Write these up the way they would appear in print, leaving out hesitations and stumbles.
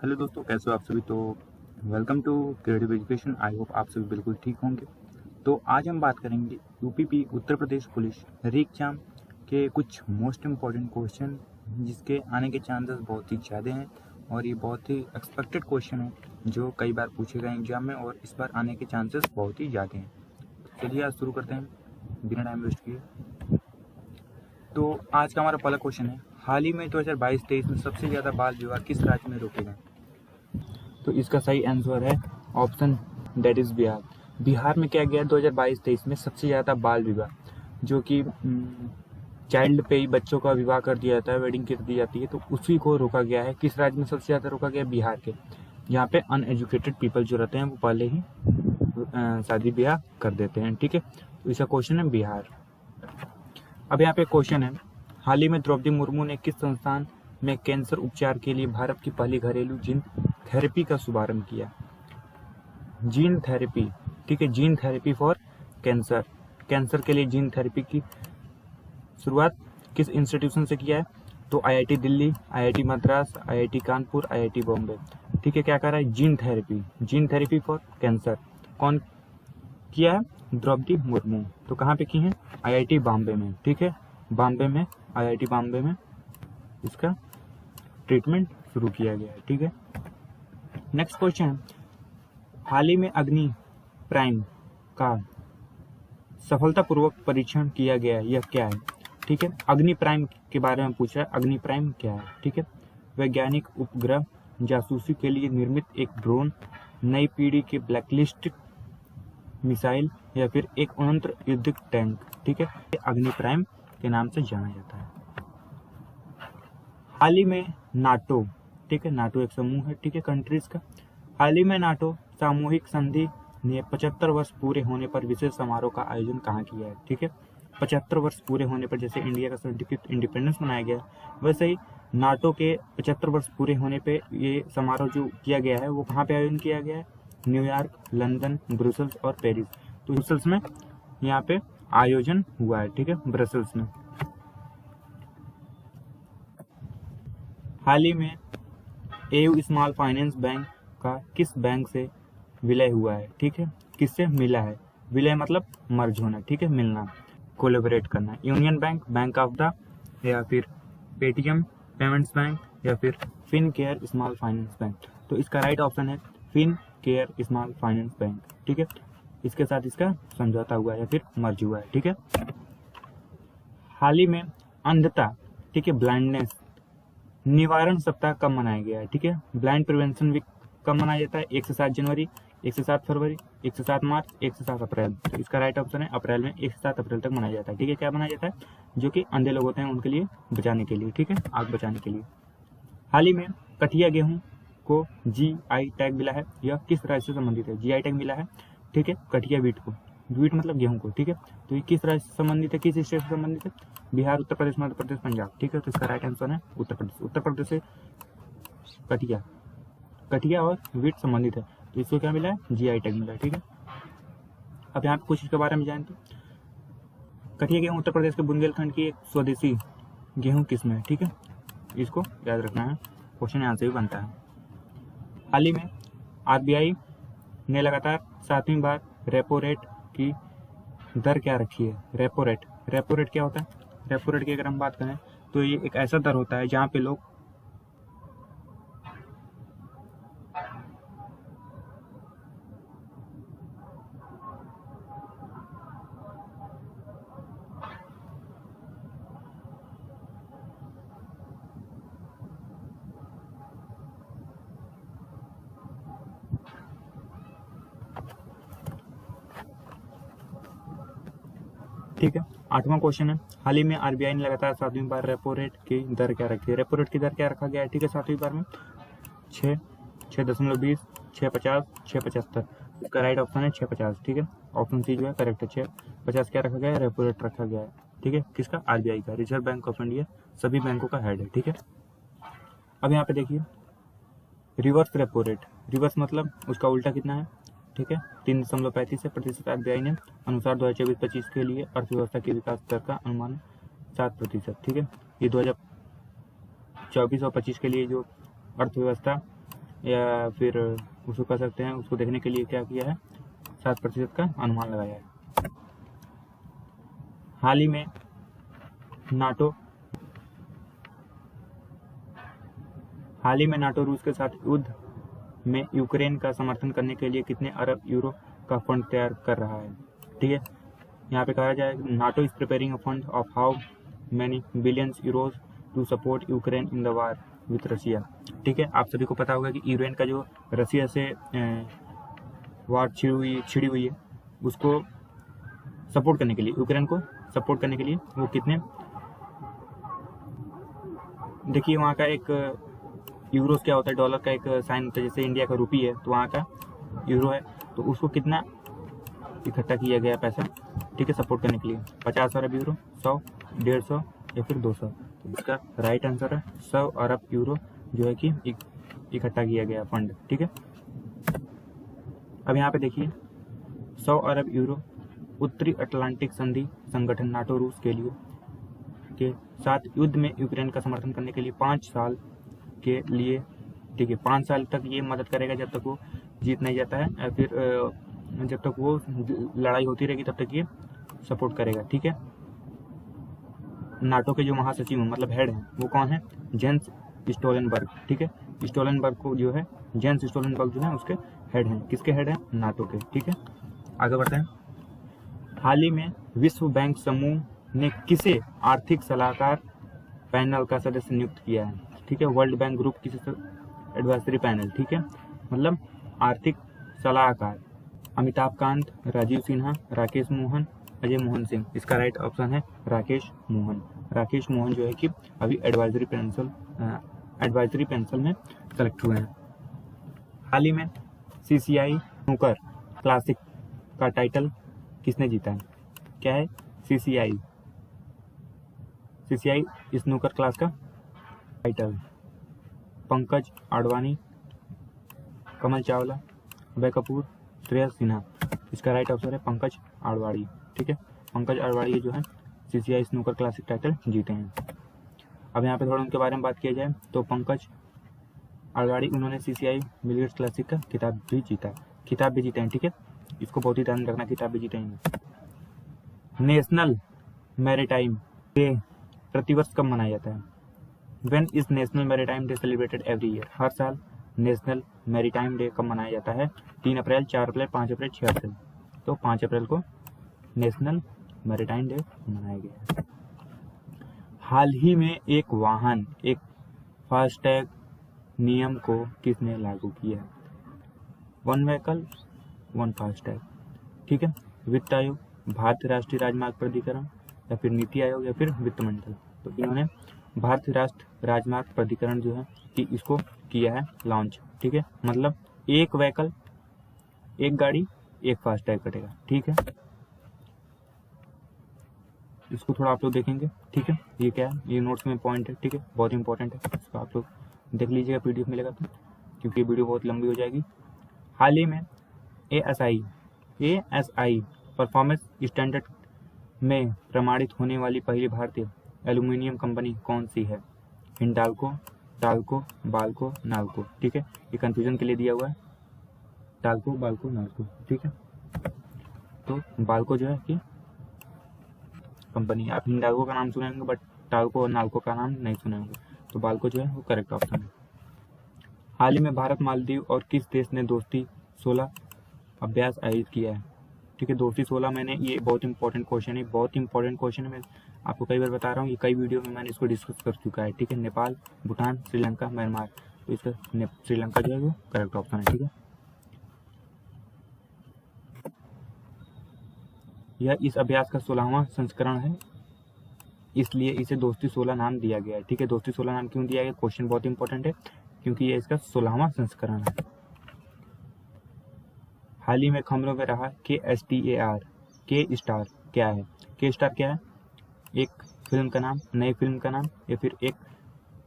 Hello दोस्तों, कैसे हो आप सभी। तो welcome to creative education. I hope आप सभी बिल्कुल ठीक होंगे। तो आज हम बात करेंगे यूपीपी उत्तर प्रदेश पुलिस री एग्जाम के कुछ मोस्ट इम्पॉर्टेंट क्वेश्चन जिसके आने के चांसेस बहुत ही ज़्यादा हैं और ये बहुत ही एक्सपेक्टेड क्वेश्चन है जो कई बार पूछे गए एग्जाम में और इस बार आने के चांसेस बहुत ही ज़्यादा हैं। चलिए आज शुरू करते हैं बिना टाइम वेस्ट किए। तो आज का हमारा पहला क्वेश्चन है, हाल ही में 2022-23 में सबसे ज़्यादा बाल विवाह किस राज्य में रोके गए। तो इसका सही आंसर है option that is Bihar. Bihar में क्या गया 2022-23 में सबसे ज़्यादा बाल विवाह जो कि चाइल्ड पे ही बच्चों का विवाह कर दिया जाता है, वेडिंग कर दी जाती है, तो उसी को रोका गया है। किस राज्य में सबसे ज़्यादा रोका गया? बिहार के। यहाँ पे अनएजुकेटेड पीपल जो रहते हैं वो पहले ही शादी ब्याह कर देते हैं। ठीक है, तो इसका क्वेश्चन है बिहार। अब यहाँ पे क्वेश्चन है, हाल ही में द्रौपदी मुर्मू ने किस संस्थान में कैंसर उपचार के लिए भारत की पहली घरेलू जीन थेरेपी का शुभारंभ किया? जीन थेरेपी, ठीक है, gene therapy for cancer. Cancer के लिए जीन थेरेपी की शुरुआत किस इंस्टीट्यूशन से किया है? तो IIT Delhi, IIT Madras, IIT Kanpur, IIT Bombay. ठीक है, क्या कर रहा है? Gene therapy for cancer. कौन किया है? द्रौपदी मुर्मू। तो कहाँ पे की है? आईआईटी बॉम्बे में। ठीक है, बॉम्बे में, आईआईटी बॉम्बे में इसका ट्रीटमेंट शुरू किया गया है। ठीक है, नेक्स्ट क्वेश्चन, हाल ही में अग्नि प्राइम का सफलतापूर्वक परीक्षण किया गया, यह क्या है? ठीक है, अग्नि प्राइम के बारे में पूछा है। अग्नि प्राइम क्या है? ठीक है, वैज्ञानिक उपग्रह जासूसी के लिए निर्मित एक ड्रोन, नई पीढ़ी के ब्लैकलिस्ट मिसाइल या फिर एक अनंत युद्ध टैंक। ठीक है, अग्नि प्राइम के नाम से जाना जाता है। हाल ही में नाटो, ठीक है, नाटो एक समूह है, ठीक है, कंट्रीज का। हाल ही में नाटो सामूहिक संधि ने 75 वर्ष पूरे होने पर विशेष समारोह का आयोजन कहाँ किया है? ठीक है, 75 वर्ष पूरे होने पर, जैसे इंडिया का 75th इंडिपेंडेंस मनाया गया, वैसे ही नाटो के 75 वर्ष पूरे होने पे ये समारोह जो किया गया है वो कहाँ पे आयोजन किया गया है? न्यूयॉर्क, लंदन, ब्रुसेल्स और पेरिस। तो ब्रुसेल्स में यहाँ पे आयोजन हुआ है। ठीक है, ब्रसेल्स में। हाल ही में एयू स्मॉल फाइनेंस बैंक का किस बैंक से विलय हुआ है? ठीक है, किससे मिला है? विलय मतलब मर्ज होना, ठीक है, मिलना, कोलैबोरेट करना। Union bank, bank of the, या फिर पेटीएम पेमेंट्स बैंक, या फिर Fincare small finance bank. तो इसका राइट ऑप्शन है Fincare small finance bank. ठीक है, इसके साथ इसका समझौता हुआ है या फिर मर्ज हुआ है। ठीक है, हाल ही में अंधता, ठीक है, ब्लाइंडनेस निवारण सप्ताह कब मनाया गया है? ठीक है, ब्लाइंड प्रिवेंशन वीक कब मनाया जाता है? 1 से 7 जनवरी, 1 से 7 फरवरी, 1 से 7 मार्च, 1 से 7 अप्रैल। तो इसका राइट ऑप्शन है अप्रैल में, 1 से 7 अप्रैल तक मनाया जाता है। ठीक है, क्या मनाया जाता है? जो कि अंधे लोग होते हैं उनके लिए बचाने के लिए, ठीक है, आग बचाने के लिए। हाल ही में कठिया गेहूं को GI टैग मिला है, यह किस राज्य से संबंधित है? GI टैग मिला है, ठीक है, कठिया वीट को, वीट मतलब गेहूं को। ठीक है, तो ये किस राज्य से संबंधित है, किस स्टेट से संबंधित है? बिहार, उत्तर प्रदेश, मध्य प्रदेश, पंजाब। ठीक है, तो इसका राइट आंसर है उत्तर प्रदेश। उत्तर प्रदेश से कठिया और वीट संबंधित है, तो इसको क्या मिला है? GI टैग मिला है। ठीक है, अब यहाँ पे कुछ इसके बारे में जान। तो कठिया गेहूं उत्तर प्रदेश के बुंदेलखंड की एक स्वदेशी गेहूं किस्म है। ठीक है, इसको याद रखना है, क्वेश्चन यहाँ से भी बनता है। हाल ही में RBI ने लगातार 7वीं बार रेपो रेट की दर क्या रखी है? रेपो रेट क्या होता है? रेपो रेट की अगर हम बात करें तो ये एक ऐसा दर होता है जहाँ पे लोग ठीक है, 8वां क्वेश्चन है, हाल ही में RBI ने लगातार 7वीं बार रेपो रेट की दर क्या रखी है? रेपो रेट की दर क्या रखा गया है? ठीक है, 7वीं बार में 6.20, 6.50, 6.75। इसका राइट ऑप्शन है 6.50। ठीक है, ऑप्शन सी जो है करेक्ट है। 6.50 क्या रखा गया है? रेपो रेट रखा गया है। ठीक है, किसका? RBI का, रिजर्व बैंक ऑफ इंडिया, सभी बैंकों का हेड है। ठीक है, अब यहाँ पे देखिए रिवर्स रेपो रेट, रिवर्स मतलब उसका उल्टा कितना है? ठीक है, 3.35% RBI ने अनुसार 2024-25 के लिए अर्थव्यवस्था की विकास दर का अनुमान 7%। ठीक है, ये 2024 और 25 के लिए जो अर्थव्यवस्था या फिर उसको कह सकते हैं, उसको देखने के लिए क्या किया है, 7% का अनुमान लगाया है। हाल ही में नाटो रूस के साथ युद्ध में यूक्रेन का समर्थन करने के लिए कितने अरब यूरो का फंड तैयार कर रहा है। ठीक है, यहाँ पे कहा जाए NATO is preparing a fund of how many billions euros to support Ukraine in the war with Russia. ठीक है, आप सभी को पता होगा कि यूक्रेन का जो रशिया से वार छिड़ी हुई है, उसको सपोर्ट करने के लिए, यूक्रेन को सपोर्ट करने के लिए वो कितने, देखिए वहाँ का एक यूरोस क्या होता है, डॉलर का एक साइन होता है, जैसे इंडिया का रुपी है तो वहाँ का यूरो है, तो उसको कितना इकट्ठा किया गया पैसा, ठीक है, सपोर्ट करने के लिए 50 अरब यूरो, 100, 150 या फिर 200। तो इसका राइट आंसर है 100 अरब यूरो जो है कि इकट्ठा किया गया फंड। ठीक है, अब यहाँ पे देखिए 100 अरब यूरो उत्तरी अटलांटिक संधि संगठन नाटो रूस के लिए के साथ युद्ध में यूक्रेन का समर्थन करने के लिए 5 साल के लिए, ठीक है, 5 साल तक ये मदद करेगा, जब तक वो जीत नहीं जाता है, या फिर जब तक वो लड़ाई होती रहेगी तब तक ये सपोर्ट करेगा। ठीक है, नाटो के जो महासचिव हैं, मतलब हेड हैं, वो कौन है, जेंस स्टोलनबर्ग। ठीक है, स्टोलनबर्ग को जो है, जेंस स्टोलनबर्ग जो है उसके हेड हैं, किसके हेड हैं, नाटो के। ठीक है, आगे बढ़ते हैं। हाल ही में विश्व बैंक समूह ने किसे आर्थिक सलाहकार पैनल का सदस्य नियुक्त किया है। ठीक है, वर्ल्ड बैंक ग्रुप किसी एडवाइजरी पैनल, ठीक है, मतलब आर्थिक सलाहकार, अमिताभ कांत, राजीव सिन्हा, राकेश मोहन, अजय मोहन सिंह। इसका राइट ऑप्शन है राकेश मोहन। राकेश मोहन जो है कि अभी एडवाइजरी पेंसिल में सेलेक्ट हुए हैं। हाल ही में CCI स्नूकर क्लासिक का टाइटल किसने जीता है, क्या है, CCI स्नूकर क्लास का टाइटल पंकज आडवाणी, कमल चावला, अभय कपूर, श्रेयस सिन्हा। इसका राइट आंसर है पंकज आडवाणी। ठीक है, पंकज आडवाणी जो है CCI स्नूकर क्लासिक टाइटल जीते हैं। अब यहाँ पे थोड़ा उनके बारे में बात किया जाए तो पंकज आडवाणी, उन्होंने CCI बिलियर्ड्स क्लासिक का खिताब भी जीते हैं। ठीक है, इसको बहुत ही ध्यान रखना, खिताब भी जीते हैं। नेशनल मैरीटाइम डे प्रतिवर्ष कब मनाया जाता है। When is national maritime day celebrated every year. हर साल नेशनल मैरीटाइम डे कब मनाया जाता है, 3 अप्रैल, 4 अप्रैल, 5 अप्रैल, 6 अप्रैल। तो 5 अप्रैल को नेशनल मैरीटाइम डे मनाया गया है। हाल ही में एक फास्टैग नियम को किसने लागू किया है, 1 व्हीकल 1 फास्टैग। ठीक है, वित्त आयोग, भारतीय राष्ट्रीय राजमार्ग प्राधिकरण, या फिर नीति आयोग, या फिर वित्त मंडल। तो इन्होंने भारतीय राष्ट्रीय राजमार्ग प्राधिकरण जो है कि इसको किया है लॉन्च। ठीक है, मतलब एक व्हीकल, एक गाड़ी, एक फास्टैग कटेगा। ठीक है, इसको थोड़ा आप लोग देखेंगे। ठीक है, ये क्या है, ये नोट्स में पॉइंट है। ठीक है, बहुत इंपॉर्टेंट है, इसको आप लोग देख लीजिएगा, PDF मिलेगा तो, क्योंकि वीडियो बहुत लंबी हो जाएगी। हाल ही में ASI परफॉर्मेंस स्टैंडर्ड में प्रमाणित होने वाली पहली भारतीय एल्यूमिनियम कंपनी कौन सी है, हिंडाल्को, टाल्को, बाल्को, नाल्को। ठीक है, ये कंफ्यूजन के लिए दिया हुआ है, टाल्को, बाल्को, नाल्को। ठीक है, तो बाल्को जो है कि कंपनी, आप हिंडाल्को का नाम सुनेंगे बट टाल्को और नाल्को का नाम नहीं सुनेंगे, तो बाल्को जो है वो करेक्ट ऑप्शन है। हाल ही में भारत, मालदीव और किस देश ने दोस्ती 16 अभ्यास आयोजित किया है। ठीक है, दोस्ती 16 मैंने, ये बहुत इंपॉर्टेंट क्वेश्चन है, मैं आपको कई बार बता रहा हूँ, ये कई वीडियो में मैंने इसको डिस्कस कर चुका है। ठीक है, नेपाल, भूटान, श्रीलंका, म्यांमार। तो इसका श्रीलंका जो है वो करेक्ट ऑप्शन है। ठीक है, यह इस अभ्यास का 16वां संस्करण है, इसलिए इसे दोस्ती 16 नाम दिया गया है। ठीक है, दोस्ती 16 नाम क्यों दिया गया, क्वेश्चन बहुत इंपॉर्टेंट है, क्योंकि ये इसका 16वां संस्करण है। हाल ही में खबरों में रहा KSTAR, के स्टार क्या है, के स्टार क्या है, एक फिल्म का नाम, नई फिल्म का नाम, या फिर एक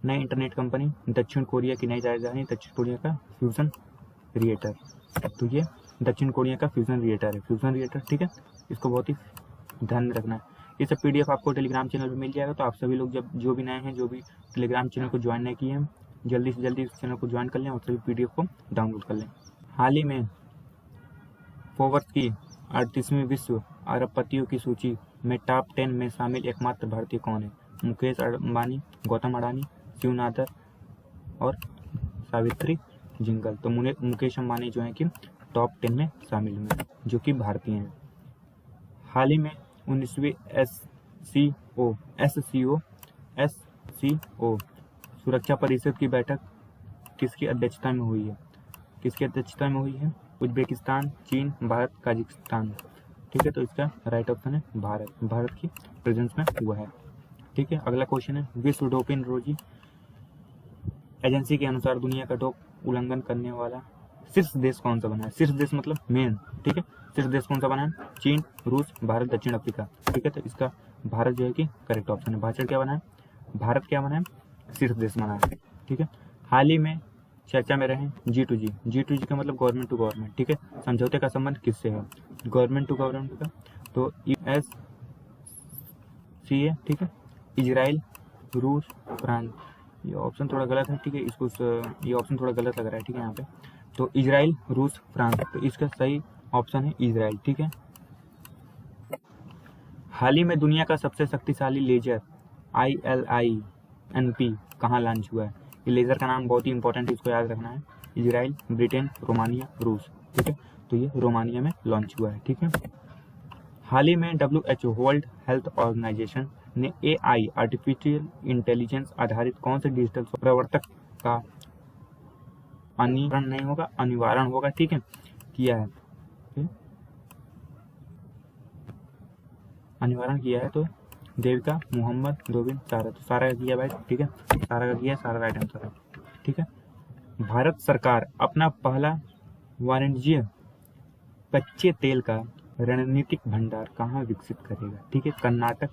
नई इंटरनेट कंपनी, दक्षिण कोरिया की नई राजधानी, दक्षिण कोरिया का फ्यूजन रिएक्टर। तो ये दक्षिण कोरिया का फ्यूजन रिएक्टर। ठीक है, इसको बहुत ही ध्यान में रखना है। ये सब PDF आपको टेलीग्राम चैनल पे मिल जाएगा, तो आप सभी लोग जो भी नए हैं, जो भी टेलीग्राम चैनल को ज्वाइन नहीं किए हैं, जल्दी से जल्दी इस चैनल को ज्वाइन कर लें और सभी PDF को डाउनलोड कर लें। हाल ही में फोर्ब्स की 38वीं विश्व अरबपतियों की सूची में टॉप 10 में शामिल एकमात्र भारतीय कौन है? मुकेश अंबानी, गौतम अडानी, शिव नादर और सावित्री जिंदल। तो मुकेश अंबानी जो है कि टॉप 10 में शामिल हुए, जो कि भारतीय हैं। हाल ही में 19वीं SCO सुरक्षा परिषद की बैठक किसकी अध्यक्षता में हुई है? किसकी अध्यक्षता में हुई है? उज्बेकिस्तान, चीन, भारत, काजाकिस्तान। ठीक है, तो इसका राइट ऑप्शन है भारत की प्रेजेंस में हुआ है। ठीक है, अगला क्वेश्चन है, विश्व डोपिंग एजेंसी के अनुसार दुनिया का डोप उल्लंघन करने वाला शीर्ष देश कौन सा बना है? शीर्ष देश मतलब मेन। ठीक है, शीर्ष देश कौन सा बना है? चीन, रूस, भारत, दक्षिण अफ्रीका। ठीक है, तो इसका भारत जो है कि करेक्ट ऑप्शन है। भारत क्या बना है? शीर्ष देश बना है। ठीक है, हाल ही में चर्चा में रहे G2G। G2G का मतलब गवर्नमेंट टू गवर्नमेंट। ठीक है, समझौते का संबंध किससे है? गवर्नमेंट टू गवर्नमेंट का, तो USCA। ठीक है, इजराइल, रूस, फ्रांस। ये ऑप्शन थोड़ा गलत है। ठीक है, ये ऑप्शन थोड़ा गलत लग रहा है। ठीक है, यहाँ पे तो इजराइल, रूस, फ्रांस, तो इसका सही ऑप्शन है इजराइल। ठीक है, हाल ही में दुनिया का सबसे शक्तिशाली लेजर ILINP कहाँ लॉन्च हुआ है? ये लेजर का नाम बहुत ही इंपॉर्टेंट है, इसको याद रखना है। इजराइल, ब्रिटेन, रोमानिया, रूस। ठीक है, तो ये रोमानिया में लॉन्च हुआ है। ठीक है, हाल ही में WHO वर्ल्ड हेल्थ ऑर्गेनाइजेशन ने AI आर्टिफिशियल इंटेलिजेंस आधारित कौन से डिजिटल प्रवर्तक का अनिवारण होगा ठीक है किया है? अनिवारण किया है तो देविका, मोहम्मद, दोबिन, सारा। तो सारा का किया भाई। ठीक है, सारा का किया, सारा राइट आंसर है। ठीक है, भारत सरकार अपना पहला वाणिज्य कच्चे तेल का रणनीतिक भंडार कहाँ विकसित करेगा? ठीक है, कर्नाटक,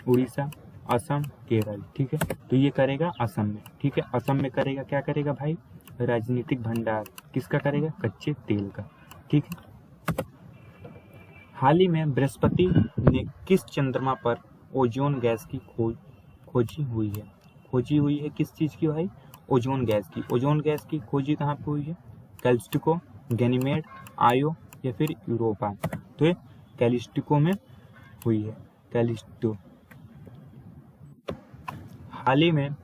उड़ीसा, असम, केरल। ठीक है, तो ये करेगा असम में। ठीक है, असम में करेगा, क्या करेगा भाई? राजनीतिक भंडार। किसका करेगा? कच्चे तेल का। ठीक है, हाल ही में बृहस्पति ने किस चंद्रमा पर ओजोन गैस की खोजी हुई है? खोजी हुई है किस चीज की भाई? ओजोन गैस की। ओजोन गैस की खोजी कहाँ पे हुई है? कैलिस्टिको, गैनीमेड, आयो या फिर यूरोपा। तो ये कैलिस्टिको में हुई है, कैलिस्टो। हाल ही में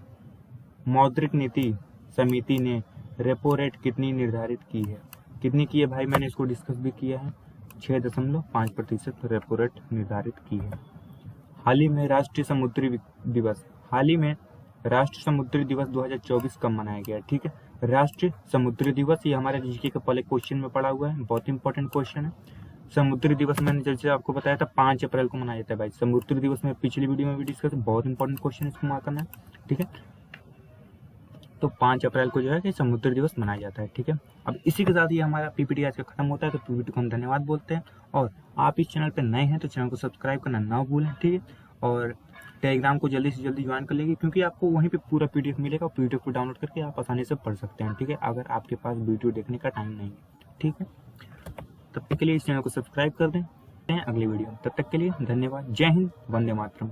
मौद्रिक नीति समिति ने रेपो रेट कितनी निर्धारित की है? कितनी की है भाई? मैंने इसको डिस्कस भी किया है। 6.5% रेपो रेट निर्धारित की है। हाल ही में राष्ट्रीय समुद्री दिवस 2024 कब मनाया गया? ठीक है, राष्ट्रीय समुद्री दिवस, ये हमारे जीके के पहले क्वेश्चन में पड़ा हुआ है, बहुत इंपॉर्टेंट क्वेश्चन है। समुद्री दिवस मैंने जैसे आपको बताया था 5 अप्रैल को मनाया जाता है भाई। समुद्री दिवस में पिछली वीडियो में भी डिस्कस, बहुत इंपॉर्टेंट क्वेश्चन इसको मार्क करना है। ठीक है, तो 5 अप्रैल को जो है कि समुद्री दिवस मनाया जाता है। ठीक है, अब इसी के साथ ही हमारा PPT आज का खत्म होता है। तो PPT को हम धन्यवाद बोलते हैं, और आप इस चैनल पर नए हैं तो चैनल को सब्सक्राइब करना ना भूलें। ठीक है, और टेलीग्राम को जल्दी से जल्दी ज्वाइन कर लेंगे, क्योंकि आपको वहीं पे पूरा PDF मिलेगा। PDF को डाउनलोड करके आप आसानी से पढ़ सकते हैं। ठीक है, अगर आपके पास वीडियो देखने का टाइम नहीं है। ठीक है, तब तक के लिए इस चैनल को सब्सक्राइब कर दें। अगली वीडियो, तब तक के लिए धन्यवाद। जय हिंद, वंदे मातरम।